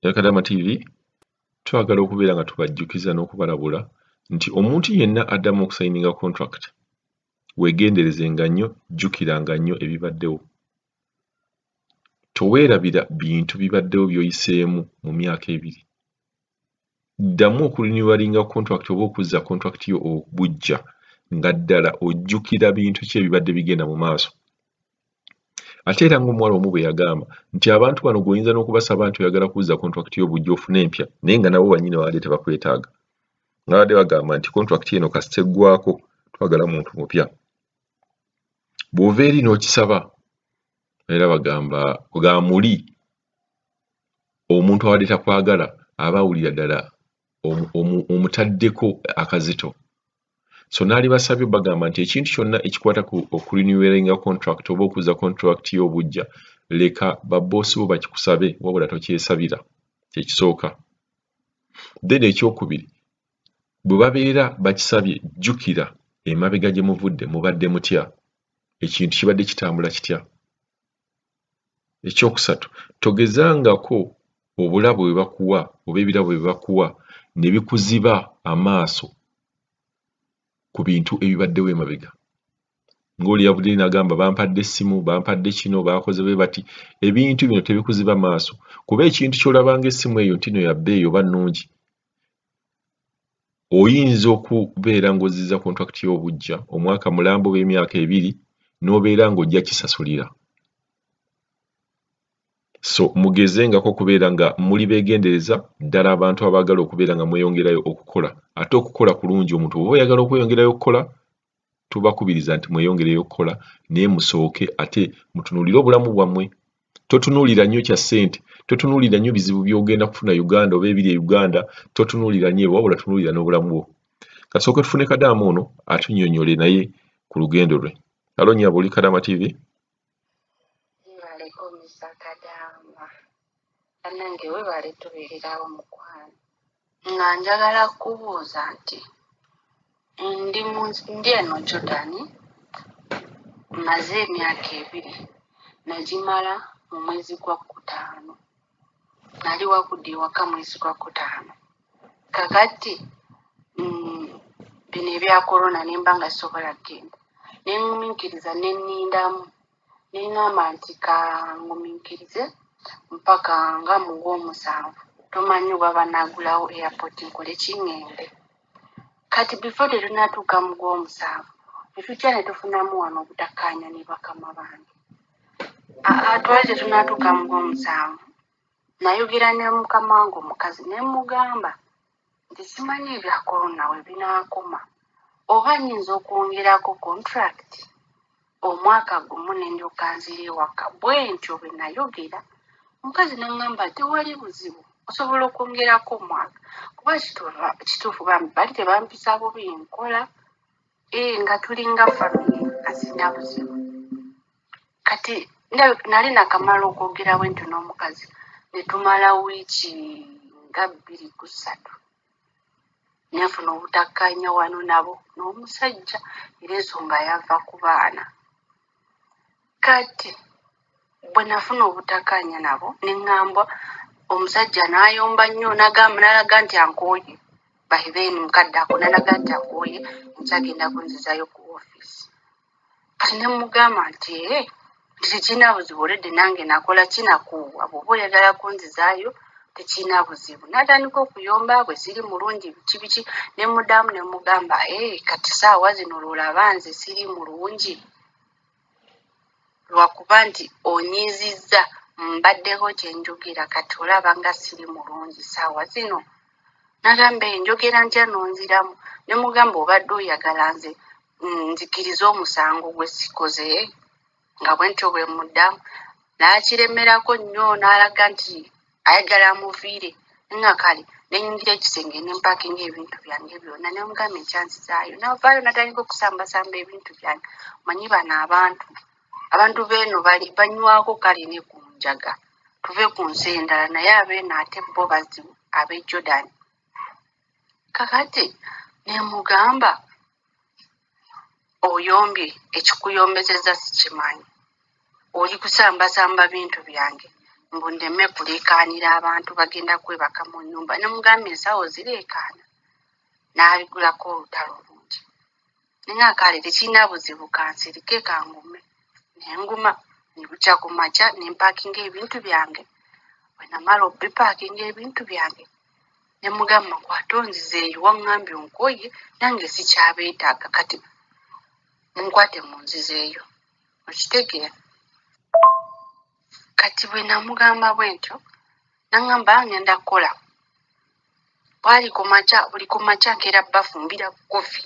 ya Kadama TV twagala okubeera nga tubajjukiza n'okubalabula nti omuntu yenna addamu okusayininga contract weegenderezenga nnyo, jjukiranga nnyo ebibaddewo. Toweerabira bintu bibaddewo by'oyiseemu mu myaka ebiri. Ddamu okulinyuwalinga contract oba okuzza contract yo obujja nga ddala ojjukira bintu ki ebibadde bigenda mu maaso. Ate era ng'omuwala omu bwe yagamba nti abantu bano gw'oyinza n'okubasaba nti oyagala kuzza contract yo bujja ofune empya naye nga nabo bannyini babadde tebakwetaaga. Nga badde bagamba nti contract eno kasita eggwako twagala muntu mupya. Bw'ova eri n'okisaba era bagamba ga muli omuntu abadde takwagala aba awulira ddala omutaddeko akazito. So naali basabye bagamba nti ekintu kyonna ekikwata ku okurenewinga contract oba okuzza contract y'obujja leka babboosi bo bakikusabe wabula tokyesabira, kyekisooka. Then ekyokubiri bwe babeera bakisabye jjukira emabega gye muvudde mubadde mutya, ekintu kibadde kitambula kitya. Ekyokusatu togezangako obulabe bwe bakuwa oba ebirabo bye bakuwa ne bikuziba amaaso ku bintu ebibaddewo emabega. Ng'oli yavudde n'agamba bampadde essimu, bampadde kino, baakoze bwe bati. Ebintu bino tebikuziba maaso kuba ekintu ky'olabanga essimu eyo nti no ya bbeeyi oba nnungi, oyinza okubeera ng'ozizza contract y'obujja omwaka mulambo w'emyaka ebiri n'obeera ng'ojja kisasulira. So mugezengako okubeera nga muli beegendereza ddala abantu abaagala okubeera nga mweyongerayo okukola. Ate okukola kulungi, omuntu oba oyagala okweyongerayo okukola tubakubiriza nti mweyongereyo okukola naye musooke ate mutunuulire obulamu bwammwe. Totunuulira nnyo kya ssente, totunuulira nnyo bizibu by'ogenda kufuna Uganda oba ebiri e Uganda, totunuulira nnyo wabula tunuulira n'obulamu bwo. Kasooke tufune Kadaama ono atunnyonnyole naye ku lugendo lwe. Halo nnyabo, oli Kadama TV? Nange weebale tubeererawo mukwano. Nga njagala kubuuza nti ndi eno Jordan, maze emyaka ebiri, nagimala mu mwezi gwa Kkutaano. Nali wakudde ewaka mwezi gwa Kkutaano. Kakati bino ebya korona ne mba nga sobola kgenda. Ne ngumiikiriza ne nnindamu. Ne ŋŋamba nti ka ngumiikirize mpaka nga mu Gw'omusanvu. Tomanyi oba banaagulawo airport nkole ki ŋŋende. Kati before tetunaatuuka mu Gw'omusanvu ne tujja ne tufunamu wano obutakkaanya ne bakama bange. Twali tetunaatuuka mu Gw'omusanvu nayogera ne mukama wange omukazi ne mugamba nti simanyi ebya korona we binaakoma oba nnyinza okwongerako contract omwaka gumu ne ndyoka nzira ewaka. Bwe ntyo bwe nayogera omukazi n'aŋŋamba tewali buzibu, osobola okwongerako omwaka kuba kituufu bali tebampisa bubi nkola nga tulinga famire asina buzibu. Kati nali nakamala okwogerawo ntyo n'omukazi ne tumala wiiki nga 2-3 nefuna obutakkaanya wano nabo n'omusajja era ensonga yava ku baana. Kati bwe nafuna obutakkaanya nabo ne ŋŋamba omusajja n'ayomba nnyo n'alaga nti ankooye. By then mukadde ako n'alaga nti ankooye nkyagenda kunzizayo ku woofiisi. Kati ne mugamba nti tekirina buzibu olwedde nange nakola kinakuwa bw'oba oyagala kunzizaayo tekirina buzibu. N'atandika okuyomba bwe siri mulungi biki ne muddamu ne mugamba kati saawa zino lw'olaba nze siri mulungi lwakuba nti onyiizizza mbaddeho kye njogera kati olaba nga siri mulungi saawa zino. N'agamba njogera ntya n'onziramu. Ne mugamba obadde oyagala nze nzikiriza omusango gwe sikoze nga bwe ntyo bwe muddamu. N'akiremerako nnyo n'alaga nti ayagala amuviire nga kale ne nnyingira ekisenge ne mpakinga ebintu byange byonna ne mugamba ekyanzizaayo. N'avaayo n'atandika okusambasamba ebintu byange. Manyi bano abantu beeno banywako kale ne ku njaga tuve ku nsi endala naye abeeno ate bo bazibu ab'e Jordan. Kakati ne mugamba oyombye ekikuyombezeza sikimanyi oli kusambasamba bintu byange mbu ndeme kuleekaanira abantu bagenda kwebaka mu nnyumba. Ne mugamba ensawo zireekaana n'abigulako olutalo lungi. Nenga kale tekirina buzibu kansirike kangume. Nenguma nibukya ku makya ne mpaakinga ebintu byange. Bwe namala obipaakinga ebintu byange ne mugamba nkwate onzizeeyo waŋŋambye onkooye nange sikyabeetaaga kati munkwate munzizeeyo. Okitegeera? Kati bwe namugamba bwe ntyo naŋŋamba ngenda kukola. Bwali ku makya buli ku makya nkeera bafumbira kofi.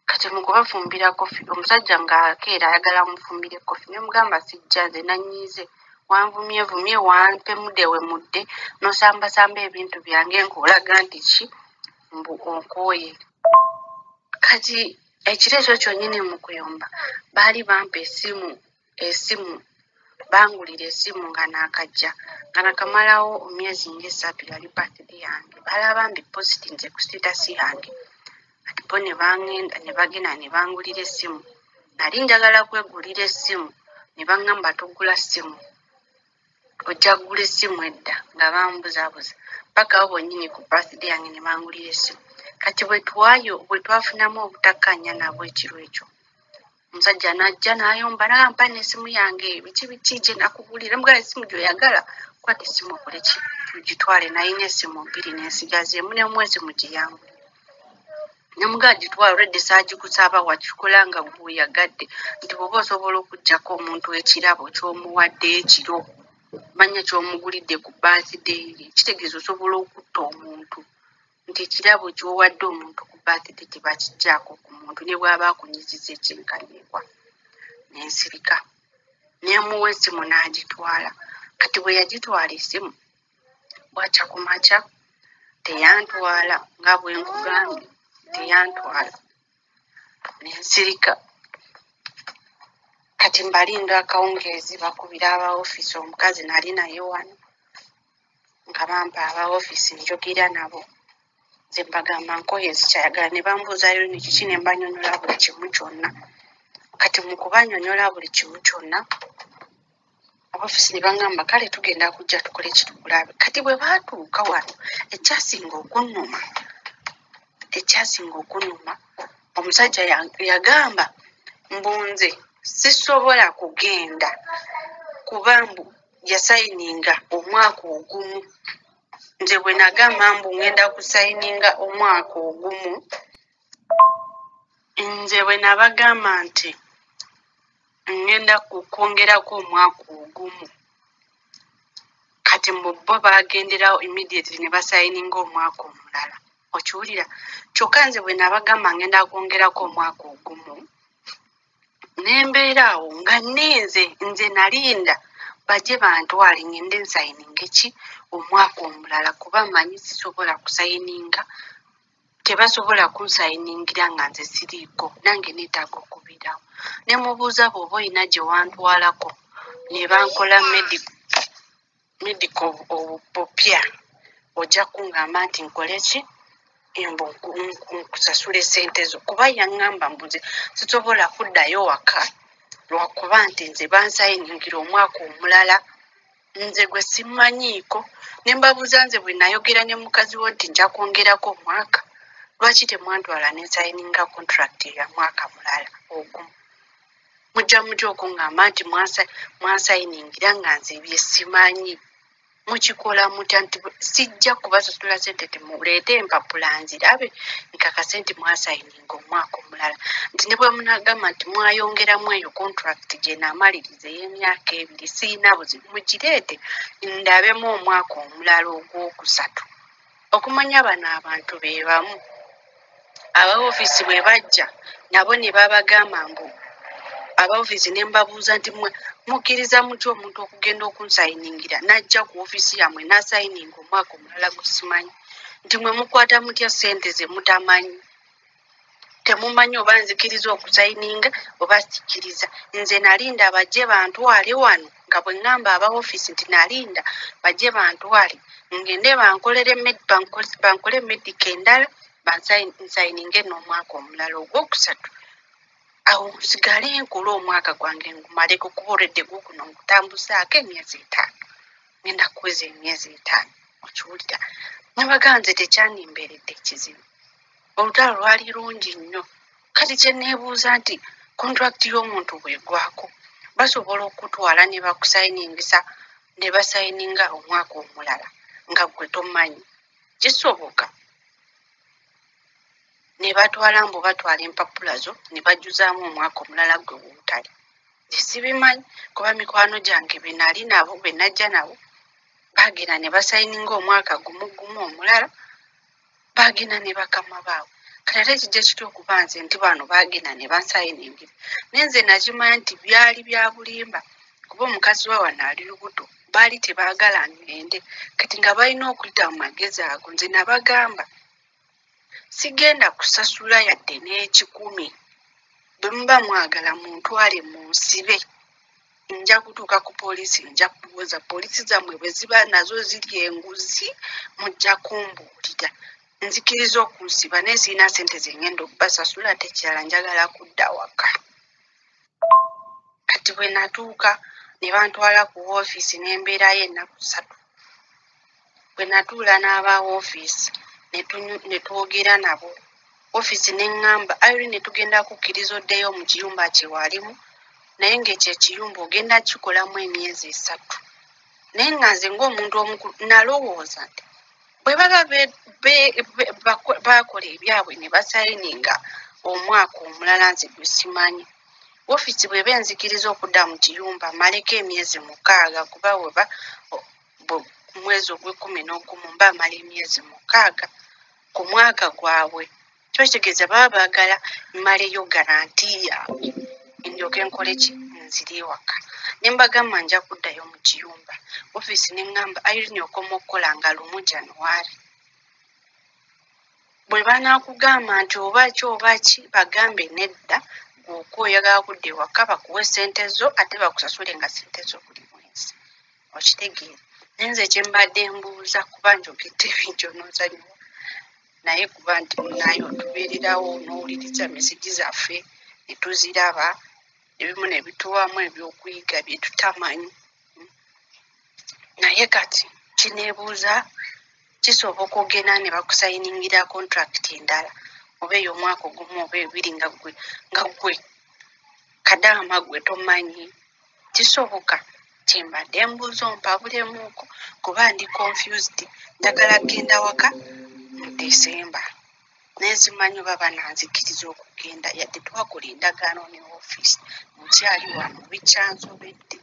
Kati mu kubafumbira kofi omusajja ng'akeera ayagala mufumbire kofi ne mugamba sijja nze nanyiize wanvumyevumye wampe mudde we mudde n'osambasamba ebintu byange ng'olaga nti ki mbu onkooye. Kati ekiro ekyo kyonnyini mu kuyomba baali bampa esimu bangulira esimu nga naakajja nga nakamalawo emyezi ng'esatu yali birthday yange. Balaba mbipositi nze ku sitasi yange. Kati bo ne bagenda ne bangulira essimu. Nali njagala kwegulira essimu ne baŋŋamba togula ssimu. Ojja kugula essimu edda nga bambuzaabuza. Paka bo bonnyini ku birthday yange ne bangulira essimu. Kati bwe twafunamu obutakkaanya nabwo ekiro ekyo. Omusajja n'ajja n'ayomba n'ampa n'essimu yange biki gye nakugulira. Mugala essimu gy'oyagala kwata essimu okole ki tugitwale. Nalina essimu 2 n'ensigaza emu n'emu essimu gye yangula. Namugala gitwala olwedde saagikusaaba wakikola nga gw'oyagadde nti bw'oba osobola okuggyako omuntu ekirabo ky'omuwadde ekiro manya ky'omugulidde ku birthday ye kitegeeza osobola okutta omuntu nti ekirabo ky'owadde omuntu ku birthday tebakiggyako ku muntu ne bw'aba akunyiziza ekyenkanibwa. N'ensirika nemuwa essimu n'agitwala. Kati bwe yagitwala essimu bwakya ku makya teyantwala nga bwe nkugambye teyantwala. N'ensirika kati mbalinda akawungeezi bakubira aba ofiisi. Omukazi nali naye wano nga bampa aba ofiisi njogera nabo nze mbagamba nkooye zikyayagala ne bambuuzaayo ni kiki ne mbanyonyola buli kimu kyonna. Kati mu kubanyonyola buli kimu kyonna ab'ofiisi ne baŋŋamba kale tugenda kujja tukole kitukulabe. Kati bwe baatuuka wano ekyasinga okunnuma omusajja yagamba mbu nze sisobola kugenda kuba mbu yasayininga omwaka ogumu. Nze bwe nagamba mbu ngenda kusayininga omwaka ogumu, nze bwe nabagamba nti ngenda kwongerako omwaka ogumu, kati mbu bo bagenderawo immediately ne basayininga omwaka omulala. Okiwulira? Kyokka nze bwe nabagamba ngenda kwongerako omwaka ogumu nembeera awo nga nze nalinda bajje bantwale ngende nsayininga omwaka omulala kuba manyi sisobola kusayininga, tebasobola kunsayiningira nga nze siriiko nange neetaaga okubeerawo. Ne mubuuza bw'oba olina gye wantwalako ne bankola medical obupya ojja kungamba nti nkole ki embu nkusasule ssente zo kuba yaŋŋamba mbuze sisobola kuddayo waka lwakuba nti nze bansayiningira omwaka omulala nze gwe simanyiiko. Ne mbabuuza nze bwe nayogera ne mukazi wo nti nja kwongerako omwaka lwaki temwantwala nensayininga contract ya mwaka mulala ogumu. Mujja okuŋŋamba nti mwansayiningira nga nze bye simanyi. Mukikola mutya? Nti sijja kubasasula ssente temuleete empapula nzirabe nkakase nti mwasayininga omwaka omulala. Nti ne bwe munagamba nti mwayongeramu eyo contract gye naamaliriza ey'emyaka 2 siina buzibu mugireete ndabemu omwaka omulala ogwokusatu. Okumanya bano abantu be bamu aba ofiisi bwe bajja nabo ne babagamba mbu aba ofiisi ne mbabuuza nti mukkiriza mutya omuntu okugenda okunsayiningira n'ajja ku ofiisi yammwe n'asayininga omwaka omulala gwe simanyi. Nti mwe mukwata mutya ssente ze mutamanyi? Temumanyi oba nzikiriza okusayininga oba sikkiriza. Nze nalinda bajje bantwale wano nga bwe ŋŋamba aba ofiisi nti nalinda bajje bantwale ngende bankole medical endala nsayininge n'omwaka omulala ogwokusatu. awo nsigale nkola omwaka gwange ngumaleko kuba olwedde gukuno nkutambuzaako emyezi 5 ngenda kuweza emyezi 5 okiwulira nabaga nze tekyandimbeeredde ekizibu olutalo lwali lungi nnyo kati kye neebuuza nti kontrakiti y'omuntu bwegwako basobola okutwala ne bakusayiningisa ne basayininga omwaka omulala nga gwe tomanyi kisoboka ne batwala mbu batwala empapula zo ne bajjuzaamu omwaka omulala gwe wootali sibimanyi kuba mikwano gyange benali nabo benajja nabo bagenda ne basayininga omwaka gumu omulala bagenda ne bakama baabwe kati ate kijja kitya okuba nze nti bano bagenda ne bansayiningira nenze nakimanya nti byali bya bulimba kuba omukazi wa wano ali lubuto baali tebaagala ngende kati nga balina okuyita mu magezi ago nze nabagamba sigenda kusasula yadde n'ekikumi bwe muba mwagala muntwale mu nsibe nja kutuuka ku poliisi nja kubuuza poliisi zammwe bwe ziba nazo ziri enguzi mujja kumbuulira nzikiriza okunsiba naye sirina ssente zengenda okubasasula ate kirala njagala kudda waka kati bwe natuuka ne bantwala ku woofiisi n'embeerayo ennaku 3 bwe natuula n'aba woofiisi ne twogera nabo woofiisi neŋŋamba ayoli ne tugenda kukkiriza oddeyo mu kiyumba kye walimu naye ng'ekyo ekiyumba ogenda kikolamu emyezi 3 naye nga nze ng'omuntu omukulu nalowooza nti bwe baba bakola ebyabwe ne basayininga omwaka omulala nze gwe simanyi woofiisi bw'eba enzikiriza okudda mu kiyumba maleko emyezi 6 kuba weba mwezi ogw'11 mba amala emyezi 6 ku mwaka gwabwe kitegeeza baba baagala mmaleyo garanti yaabwe ndyoke nkole ki nziri waka ne mbagamba nja kuddayo mu kiyumba woofiisi neŋŋamba ayolini okoma okukola nga 1 January bwe banaakugamba nti oba ki bagambe nedda gw'oka oyagala kudda ewaka bakuwe ssente zo ate bakusasule nga ssente zo buli mwezi okitegeera naye nze kyembadde mbuuza kuba njogedde binjonoozanyiwa naye kuba nti munayo tubeererawo n'owuliriza mesegi zaffe ne tuziraba ebimu ne bituwamu ebyokuyiga bye tutamanyi naye kati kineebuuza kisoboka ogenda ne bakusayiningira kontrakiti endala oba ey'omwaka ogumu oba 2 nga gwe kadaama gwe tomanyi kisoboka kyembadde mbuuza ompabulemuuko kuba ndi confused njagala genda waka mu December naye simanyi oba bananzikiriza okugenda yadde twakola endagaano ne woofiisi mukyali wano bikyansobedde